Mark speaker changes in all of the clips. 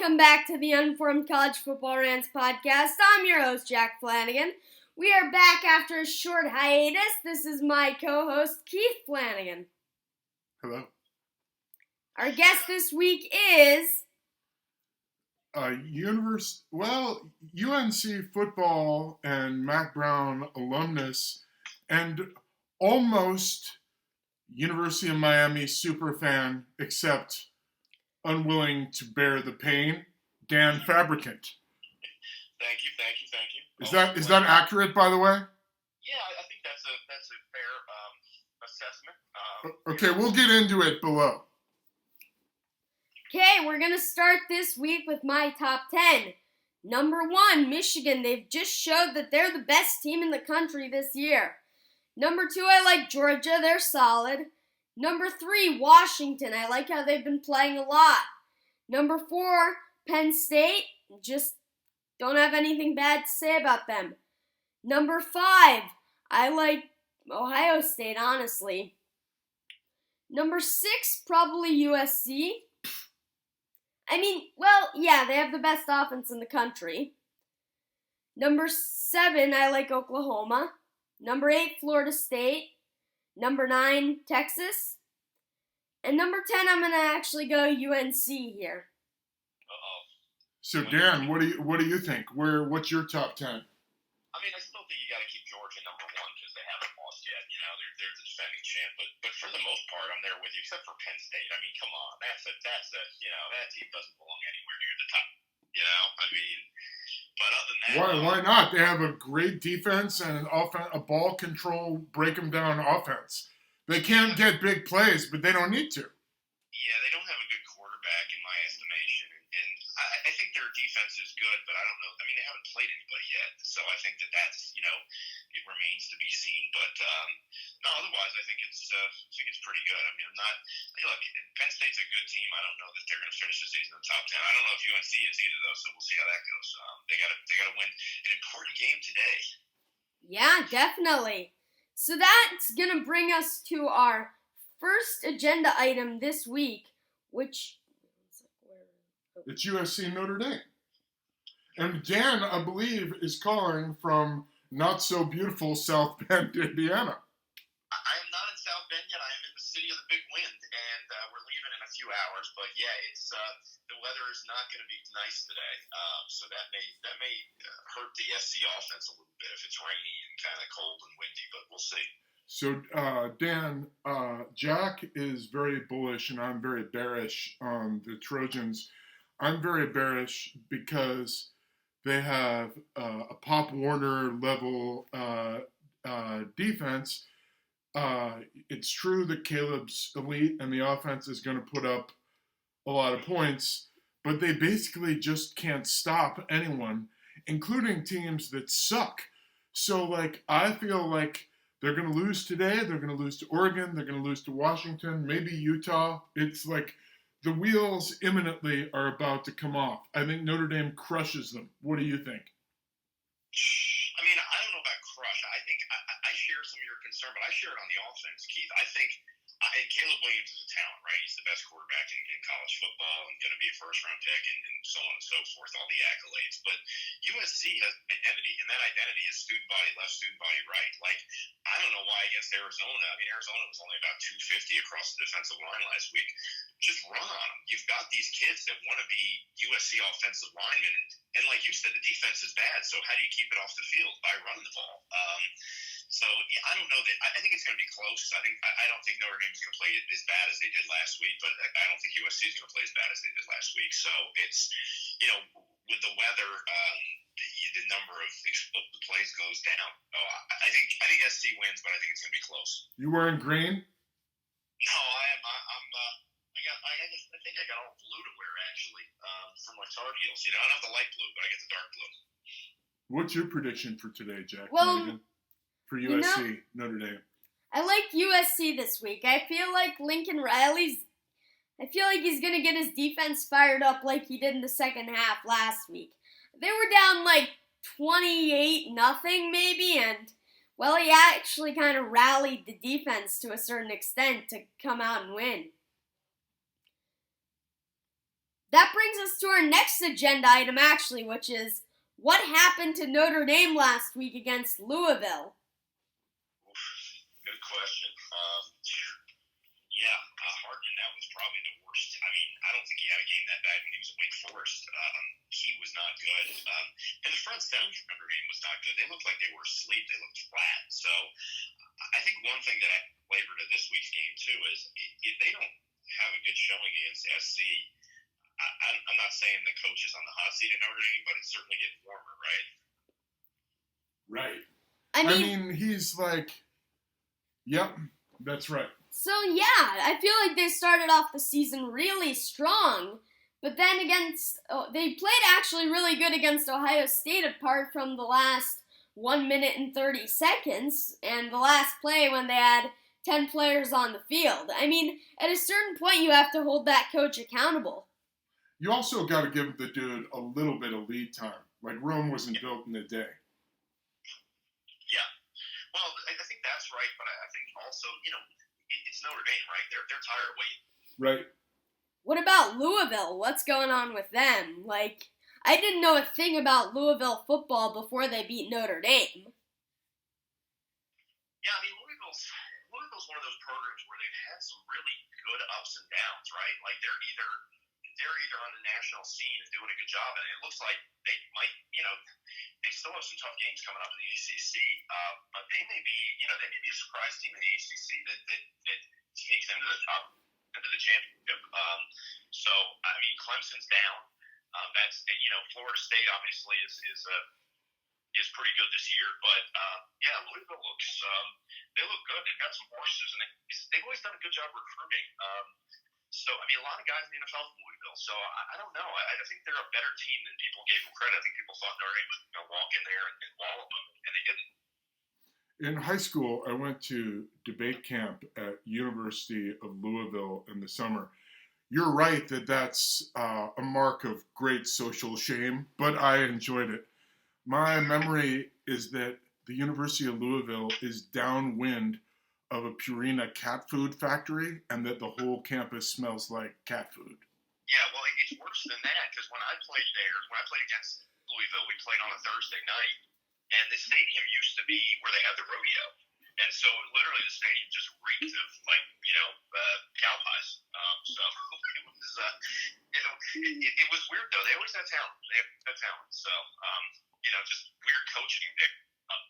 Speaker 1: Welcome back to the Uninformed College Football Rants podcast. I'm your host, Jack Flanagan. We are back after a short hiatus. This is my co-host, Keith Flanagan.
Speaker 2: Hello.
Speaker 1: Our guest this week is...
Speaker 2: UNC football and Mac Brown alumnus and almost University of Miami superfan, except unwilling to bear the pain, Dan Fabricant.
Speaker 3: Thank you.
Speaker 2: Is that accurate, by the way?
Speaker 3: Yeah, I think that's a fair assessment.
Speaker 2: Okay, we'll get into it below.
Speaker 1: Okay, we're going to start this week with my top 10. Number 1, Michigan. They've just showed that they're the best team in the country this year. Number 2, I like Georgia. They're solid. Number 3, Washington. I like how they've been playing a lot. Number 4, Penn State. Just don't have anything bad to say about them. Number 5, I like Ohio State, honestly. Number 6, probably USC. They have the best offense in the country. Number 7, I like Oklahoma. Number 8, Florida State. Number 9, Texas. And number 10, I'm going to actually go UNC here.
Speaker 2: So, Dan, what do you think? What's your top 10?
Speaker 3: I mean, I still think you got to keep Georgia number 1 because they haven't lost yet. You know, they're the defending champ. But for the most part, I'm there with you, except for Penn State. I mean, come on, that team doesn't belong anywhere near the top. You know, I mean, but other than that,
Speaker 2: why not? They have a great defense and a ball control, break them down offense. They can't get big plays, but they don't need to.
Speaker 3: Yeah, they don't have a good quarterback in my estimation, and I think their defense is good, but I don't know. I mean, they haven't played anybody yet, so I think that's it remains to be seen. But no, otherwise, I think it's pretty good. I mean, look, Penn State's a good team. I don't know that they're going to finish the season in the top 10. I don't know if UNC is either, though. So we'll see how that goes. They got to win an important game today.
Speaker 1: Yeah, definitely. So that's going to bring us to our first agenda item this week, which...
Speaker 2: It's USC Notre Dame. And Dan, I believe, is calling from not-so-beautiful South Bend, Indiana.
Speaker 3: I am not in South Bend yet. I am in the city of the big wind, and we're leaving in a few hours. But, yeah, it's the weather is not going to be nice today. So that may hurt the SC offense a little bit if it's rainy and kind of cold and windy, but we'll see.
Speaker 2: So, Dan, Jack is very bullish, and I'm very bearish on the Trojans. I'm very bearish because they have a Pop Warner level defense. It's true that Caleb's elite and the offense is going to put up a lot of points, but they basically just can't stop anyone, including teams that suck. So, I feel like they're going to lose today. They're going to lose to Oregon. They're going to lose to Washington, maybe Utah. It's like the wheels imminently are about to come off. I think Notre Dame crushes them. What do you think?
Speaker 3: I mean, I don't know about crush. I think I share some of your concern, but I share it on the offense, Keith. I think and Caleb Williams is a talent, right? He's the best quarterback in college football and going to be a first-round pick and so on and so forth, all the accolades. But USC has an identity, and that identity is student body left, student body right. I don't know why against Arizona. I mean, Arizona was only about 250 across the defensive line last week. Just run on them. You've got these kids that want to be USC offensive linemen, and like you said, the defense is bad. So how do you keep it off the field? By running the ball. So yeah, I don't know that. I think it's going to be close. I don't think Notre Dame is going to play as bad as they did last week, but I don't think USC is going to play as bad as they did last week. So it's with the weather, the number of explosive plays goes down. I think SC wins, but I think it's going to be close.
Speaker 2: You wearing green?
Speaker 3: No, I am. I think I got all blue to wear actually from my Tar Heels. I don't have the light blue, but I get the dark blue.
Speaker 2: What's your prediction for today, Jack?
Speaker 1: Well,
Speaker 2: for USC, Notre Dame.
Speaker 1: I like USC this week. I feel like Lincoln Riley's. I feel like he's gonna get his defense fired up like he did in the second half last week. They were down 28-0 maybe, and he actually kind of rallied the defense to a certain extent to come out and win. that brings us to our next agenda item, actually, which is what happened to Notre Dame last week against Louisville?
Speaker 3: Good question. Hartman, that was probably the worst. I mean, I don't think he had a game that bad when he was at Wake Forest. He was not good. And the front seven for Notre Dame was not good. They looked like they were asleep. They looked flat. So I think one thing that I flavored to this week's game, too, is if they don't have a good showing against SC, I'm not saying the coach is on the hot seat at Notre Dame, but it's certainly getting warmer, right?
Speaker 2: Right.
Speaker 1: I mean
Speaker 2: he's like, yep, that's right.
Speaker 1: So, yeah, I feel like they started off the season really strong, but then they played actually really good against Ohio State apart from the last 1 minute and 30 seconds and the last play when they had 10 players on the field. I mean, at a certain point, you have to hold that coach accountable.
Speaker 2: You also got to give the dude a little bit of lead time. Like, Rome wasn't built in a day.
Speaker 3: Yeah. Well, I think that's right, but I think also, it's Notre Dame, right? They're tired of waiting.
Speaker 2: Right.
Speaker 1: What about Louisville? What's going on with them? Like, I didn't know a thing about Louisville football before they beat Notre Dame.
Speaker 3: Yeah, I mean, Louisville's one of those programs where they've had some really good ups and downs, right? Like, they're either on the national scene and doing a good job, and it looks like they might, they still have some tough games coming up in the ACC, but they may be a surprise team in the ACC that sneaks into the championship. So I mean, Clemson's down. That's Florida State obviously is pretty good this year, but Louisville they look good. They've got some horses, and they've always done a good job recruiting. So, I mean, a lot of guys in the NFL from Louisville. So, I don't know. I think they're a better team than people gave them credit. I think people thought Notre Dame was going to walk in there and wallop them, and they didn't.
Speaker 2: In high school, I went to debate camp at University of Louisville in the summer. You're right that that's a mark of great social shame, but I enjoyed it. My memory is that the University of Louisville is downwind of a Purina cat food factory, and that the whole campus smells like cat food.
Speaker 3: Yeah, well, it's worse than that, because when I played against Louisville, we played on a Thursday night, and the stadium used to be where they had the rodeo. And so literally the stadium just reeked of cow pies. So it was weird though. They always had talent. So just weird coaching.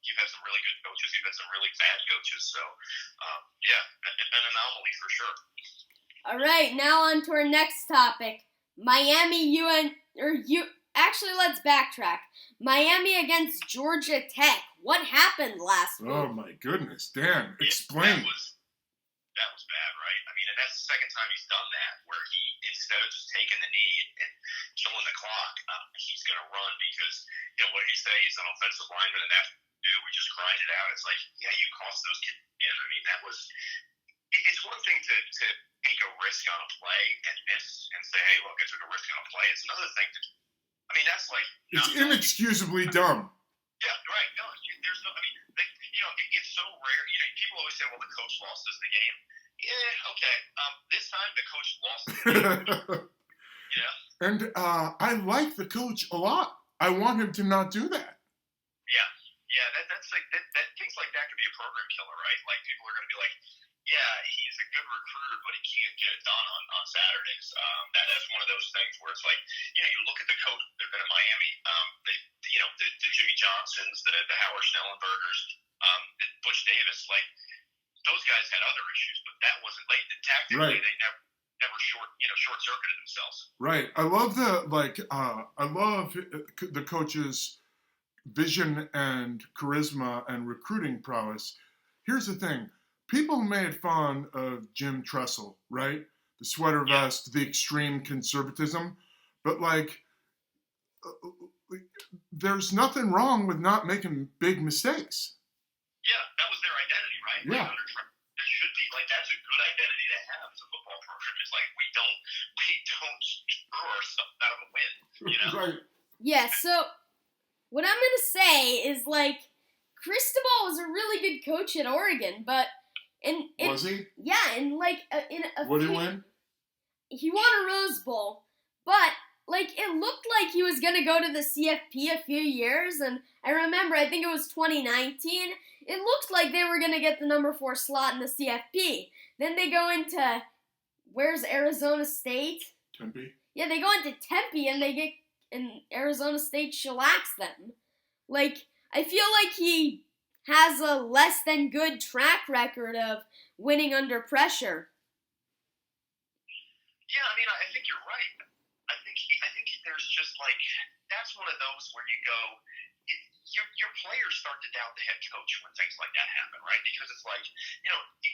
Speaker 3: You've had some really good coaches. You've had some really bad coaches. So an anomaly for sure.
Speaker 1: All right, now on to our next topic. Actually, let's backtrack. Miami against Georgia Tech. What happened last week?
Speaker 2: Oh, my goodness. Dan, explain.
Speaker 3: That was bad, right? I mean, and that's the second time he's done that, where he, instead of just taking the knee and killing the clock, he's going to run because, what did he say? He's an offensive lineman, and that's what we do. We just grind it out. It's like, yeah, you cost those kids. I mean, it's one thing to take a risk on a play and miss and say, hey, look, I took a risk on a play. It's another thing that's like...
Speaker 2: It's inexcusably dumb.
Speaker 3: Yeah, right. No, there's no... I mean, it's so rare. People always say, well, the coach lost us the game. Yeah, okay. This time, the coach lost the game. Yeah.
Speaker 2: And I like the coach a lot. I want him to not do that.
Speaker 3: Yeah, that's like... that things like that could be a program killer, right? Like, people are going to be like, yeah, he's a good recruiter, but he can't get it done on Saturdays. That's one of those things where it's like, you look at the coach that have been in Miami, the Jimmy Johnsons, the Howard Schnellenbergers, Butch Davis, like, those guys had other issues, but that wasn't, like, tactically,
Speaker 2: right.
Speaker 3: They never short-circuited themselves.
Speaker 2: Right. I love the coach's vision and charisma and recruiting prowess. Here's the thing. People made fun of Jim Tressel, right? The sweater vest, the extreme conservatism. But, there's nothing wrong with not making big mistakes.
Speaker 3: Yeah, that was their identity, right?
Speaker 2: Yeah.
Speaker 3: There should be, that's a good identity to have as a football program. It's like, we don't screw ourselves out of a win,
Speaker 2: Right.
Speaker 1: Yeah, so what I'm going to say is, Cristobal was a really good coach at Oregon, but...
Speaker 2: Was he?
Speaker 1: Yeah, and
Speaker 2: what did he win?
Speaker 1: He won a Rose Bowl, but like, it looked like he was going to go to the CFP a few years, and I remember, I think it was 2019, it looked like they were going to get the number 4 slot in the CFP. Then they go into, where's Arizona State?
Speaker 2: Tempe.
Speaker 1: Yeah, they go into Tempe, and Arizona State shellacks them. Like, I feel like he has a less than good track record of winning under pressure.
Speaker 3: Yeah, I mean, I think you're right. I think there's just like that's one of those where you go, your players start to doubt the head coach when things like that happen, right? Because it's like,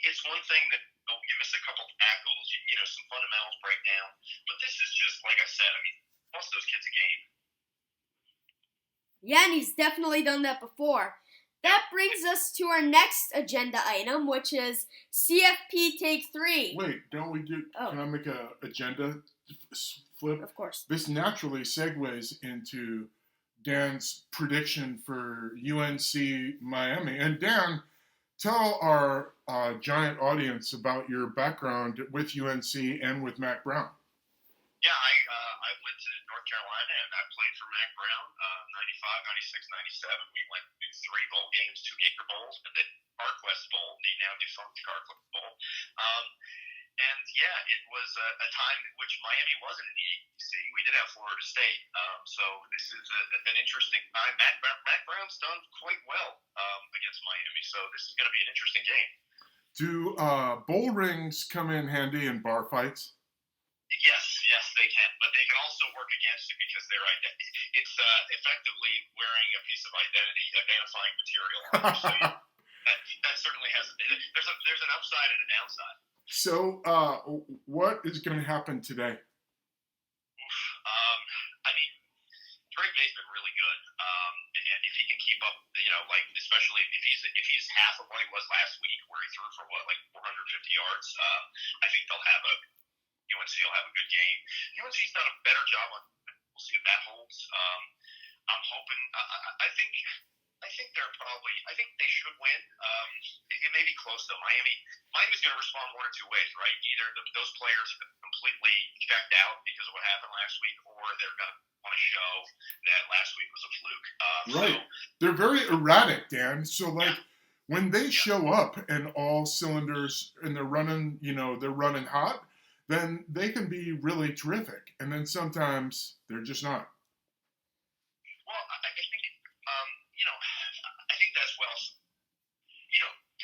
Speaker 3: it's one thing that you miss a couple tackles, some fundamentals break down, but this is just like I said. I mean, most of those kids a game.
Speaker 1: Yeah, and he's definitely done that before. That brings us to our next agenda item, which is CFP Take 3.
Speaker 2: Wait, don't we do...
Speaker 1: Oh.
Speaker 2: Can I make a agenda flip?
Speaker 1: Of course.
Speaker 2: This naturally segues into Dan's prediction for UNC Miami. And Dan, tell our giant audience about your background with UNC and with Mac Brown.
Speaker 3: Yeah, I went to North Carolina and I played for Mac Brown, 95, 96, 97. We went to 3 bowl games, 2 Gator Bowls, and then Carquest Bowl, the now defunct Carquest Bowl. And yeah, it was a time in which Miami wasn't in the ACC. We did have Florida State, so this is an interesting time. Mac Brown's done quite well against Miami, so this is going to be an interesting game.
Speaker 2: Do bowl rings come in handy in bar fights?
Speaker 3: Yes, they can, but they can also work against it because it's effectively wearing a piece of identifying material. So that certainly has there's an upside and a downside.
Speaker 2: So, what is going to happen today?
Speaker 3: I mean, Drake May's been really good, and if he can keep up, especially if he's half of what he was last week, where he threw for 450 yards, I think UNC will have a good game. UNC's done a better job on. We'll see if that holds. I'm hoping. I think they should win. It may be close though. Miami's going to respond one or two ways, right? Either those players are completely checked out because of what happened last week, or they're going to want to show that last week was a fluke.
Speaker 2: Right. They're very erratic, Dan. So when they show up and all cylinders and they're running hot, then they can be really terrific. And then sometimes they're just not.
Speaker 3: Well, I think that's well.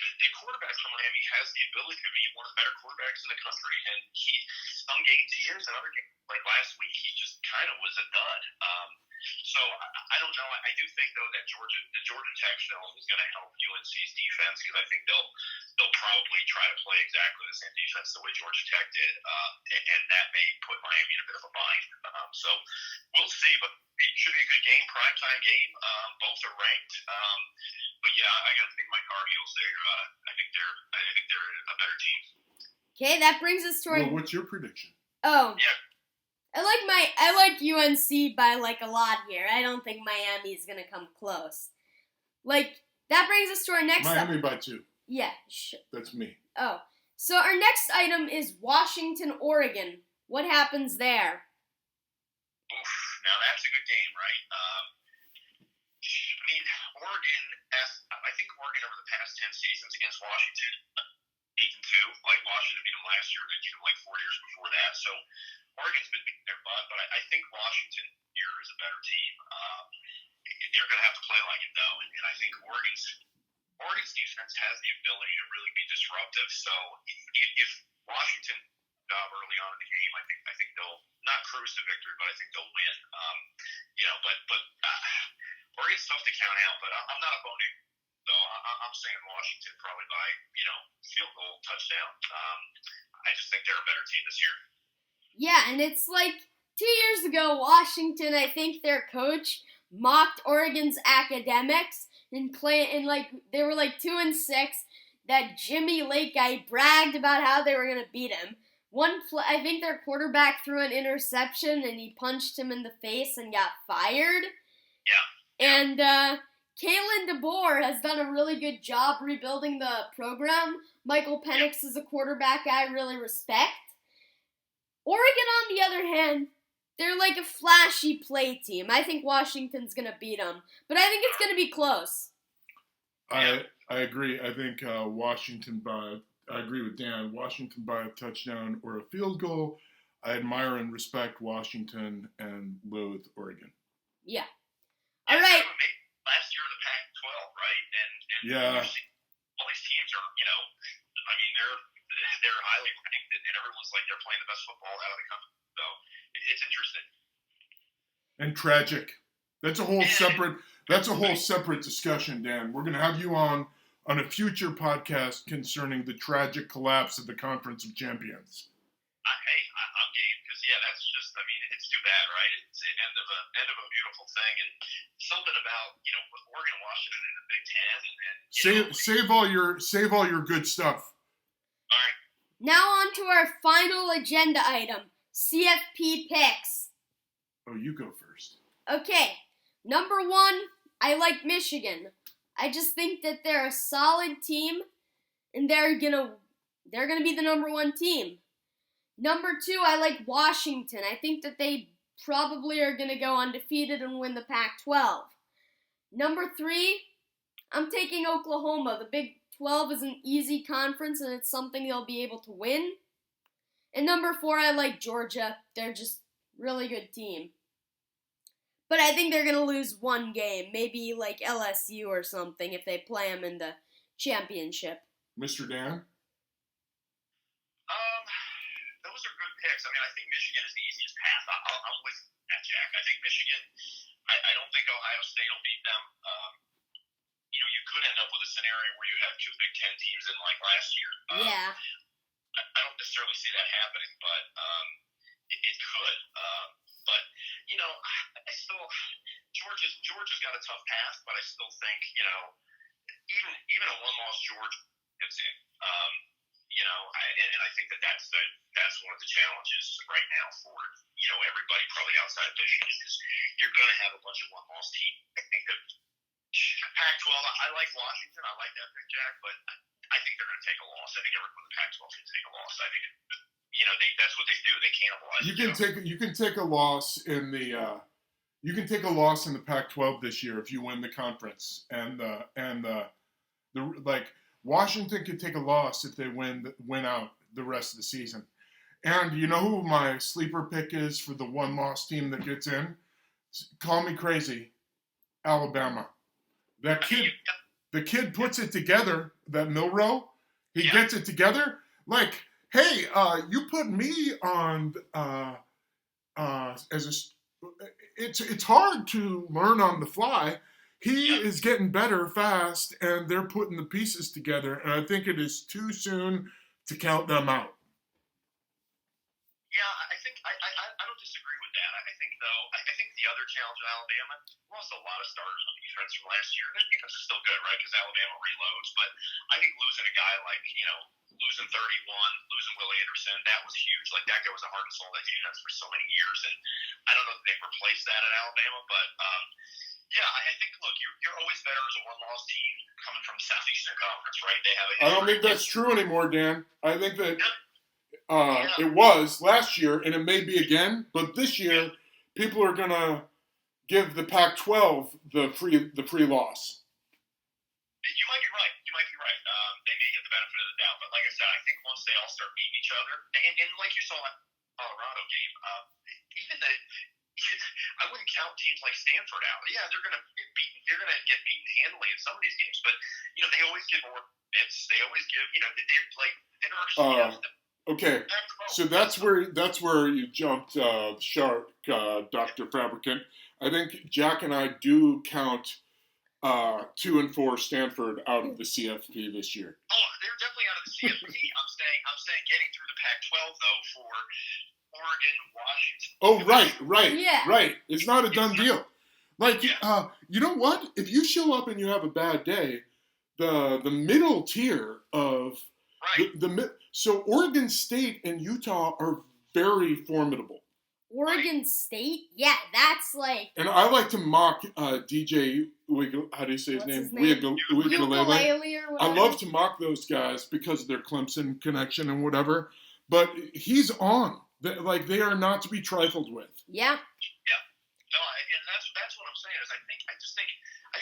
Speaker 3: The quarterback from Miami has the ability to be one of the better quarterbacks in the country, and some games he is, and other games like last week, he just kind of was a dud. So I don't know. I do think though that the Georgia Tech film is going to help UNC's defense because I think they'll probably try to play exactly the same defense the way Georgia Tech did, and that may put Miami in a bit of a bind. So we'll see, but it should be a good game, primetime game. Both are ranked, but yeah, I got to think my Tar Heels. I think they're a better team.
Speaker 1: Okay, that brings us to our.
Speaker 2: Well, what's your prediction?
Speaker 1: Oh.
Speaker 3: Yeah.
Speaker 1: I like UNC by a lot here. I don't think Miami's gonna come close. That brings us to our next.
Speaker 2: Miami by 2.
Speaker 1: Yeah, sure.
Speaker 2: That's me.
Speaker 1: Oh, so our next item is Washington, Oregon. What happens there?
Speaker 3: Oof, now that's a good game, right? Oregon. I think Oregon over the past 10 seasons against Washington, 8-2. Washington beat them last year. They beat them 4 years before that. So Oregon's been beating their butt, but I think Washington here is a better team. They're going to have to play like it though, and I think Oregon's defense has the ability to really be disruptive. So if Washington job early on in the game, I think they'll not cruise to victory, but I think they'll win. But Oregon's tough to count out. But I'm not opposing. So I'm saying Washington probably by field goal touchdown. I just think they're a better team this year.
Speaker 1: Yeah, and it's 2 years ago, Washington, I think their coach mocked Oregon's academics and they were 2-6. That Jimmy Lake guy bragged about how they were gonna beat him. I think their quarterback threw an interception and he punched him in the face and got fired.
Speaker 3: Yeah.
Speaker 1: And Kalen DeBoer has done a really good job rebuilding the program. Michael Penix is a quarterback I really respect. Oregon, on the other hand, they're like a flashy play team. I think Washington's going to beat them, but I think it's going to be close.
Speaker 2: I agree. I think I agree with Dan. Washington by a touchdown or a field goal. I admire and respect Washington and loathe Oregon.
Speaker 1: Yeah. All right.
Speaker 3: Last year in the Pac-12, right? And
Speaker 2: yeah.
Speaker 3: All these teams are, they're highly ranked, and everyone's like they're playing the best football out of the country. So it's interesting.
Speaker 2: And tragic. That's a whole separate discussion, Dan. We're going to have you on a future podcast concerning the tragic collapse of the Conference of Champions.
Speaker 3: I'm game because that's just. It's too bad, right? It's the end of a beautiful thing, and something about Oregon, Washington, and the Big Ten, and
Speaker 2: save all your good stuff.
Speaker 3: All right.
Speaker 1: Now on to our final agenda item: CFP picks.
Speaker 2: Oh, you go first.
Speaker 1: Okay, number 1, I like Michigan. I just think that they're a solid team, and they're gonna be the number 1 team. Number 2, I like Washington. I think that they probably are gonna go undefeated and win the Pac-12. Number 3, I'm taking Oklahoma. The Big 12 is an easy conference, and it's something they'll be able to win. And number 4, I like Georgia. They're just really good team. But I think they're going to lose one game, maybe like LSU or something if they play them in the championship.
Speaker 2: Mr. Dan?
Speaker 3: Those are good picks. I think Michigan is the easiest path. I'm with that, Jack. I think Michigan, I don't think Ohio State will beat them. You could end up with a scenario where you have 2 Big Ten teams in like last year.
Speaker 1: Yeah.
Speaker 3: I don't necessarily see that happening, but it could. But I still Georgia's got a tough path, but I still think even a one-loss Georgia gets in. And I think that's one of the challenges right now for everybody probably outside of Michigan is you're going to have a bunch of one-loss teams. I think that Pac-12. I like Washington. I like that pick, Jack, but I think they're going to take a loss. I think everyone in the Pac-12 can take a loss. I think that's what they do. They cannibalize.
Speaker 2: You can take a loss in the Pac-12 this year if you win the conference, and Washington could take a loss if they win out the rest of the season. And you know who my sleeper pick is for the one-loss team that gets in? Call me crazy, Alabama. The kid puts it together. That Milroe, he gets it together. Like, hey, you put me on it's hard to learn on the fly. He is getting better fast, and they're putting the pieces together. And I think it is too soon to count them out.
Speaker 3: Yeah, I don't disagree with that. I think the other challenge of Alabama lost a lot of starters on defense from last year. Their defense is still good, right? Because Alabama reloads, but I think losing a guy like losing 31, losing Will Anderson, that was huge. Like that guy was the heart and soul of that defense for so many years, and I don't know if they've replaced that at Alabama, but I think look, you're always better as a one-loss team coming from Southeastern Conference, right? They have
Speaker 2: I don't think that's true anymore, Dan. I think that. It was last year, and it may be again. But this year, people are gonna give the Pac-12 the free loss.
Speaker 3: You might be right. They may get the benefit of the doubt, but like I said, I think once they all start beating each other, and like you saw in the Colorado game, I wouldn't count teams like Stanford out. Yeah, they're gonna get beaten. They're gonna get beaten handily in some of these games, but they always give more bits. They always give. They're like
Speaker 2: Okay, so that's where you jumped sharp, Dr. Fabricant. I think Jack and I do count 2 and 4 Stanford out of the CFP this year.
Speaker 3: Oh, they're definitely out of the CFP. I'm saying getting through the Pac-12 though for Oregon, Washington.
Speaker 2: Oh, right. It's not a done deal. Like, you know what? If you show up and you have a bad day, the middle tier of so Oregon State and Utah are very formidable.
Speaker 1: Oregon State? Yeah, that's like...
Speaker 2: And I like to mock DJ, how do you say his name?
Speaker 1: Ukulele or whatever.
Speaker 2: I love to mock those guys because of their Clemson connection and whatever. But he's on They are not to be trifled with.
Speaker 1: Yeah.
Speaker 3: Yeah. No, and that's what I'm saying is I think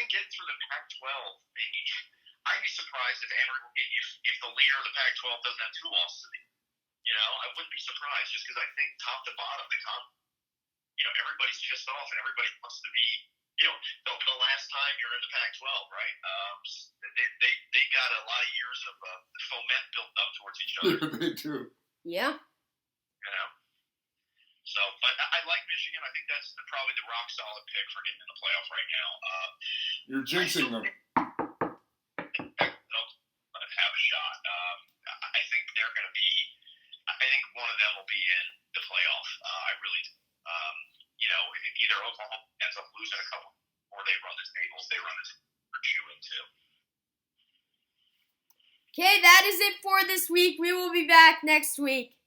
Speaker 3: getting through the Pac-12, I'd be surprised if the leader of the Pac-12 doesn't have 2 losses. I wouldn't be surprised just because I think top to bottom, everybody's pissed off and everybody wants to be, the last time you're in the Pac-12, right? They got a lot of years of foment built up towards each other.
Speaker 2: Yeah, they do.
Speaker 1: Yeah.
Speaker 3: So, but I like Michigan. I think that's probably the rock solid pick for getting in the playoff right now.
Speaker 2: You're jinxing them.
Speaker 3: They'll have a shot. I think they're going to be. I think one of them will be in the playoff. I really. Either Oklahoma ends up losing a couple, or they run the tables. They run the tables for 2 and 2.
Speaker 1: Okay, that is it for this week. We will be back next week.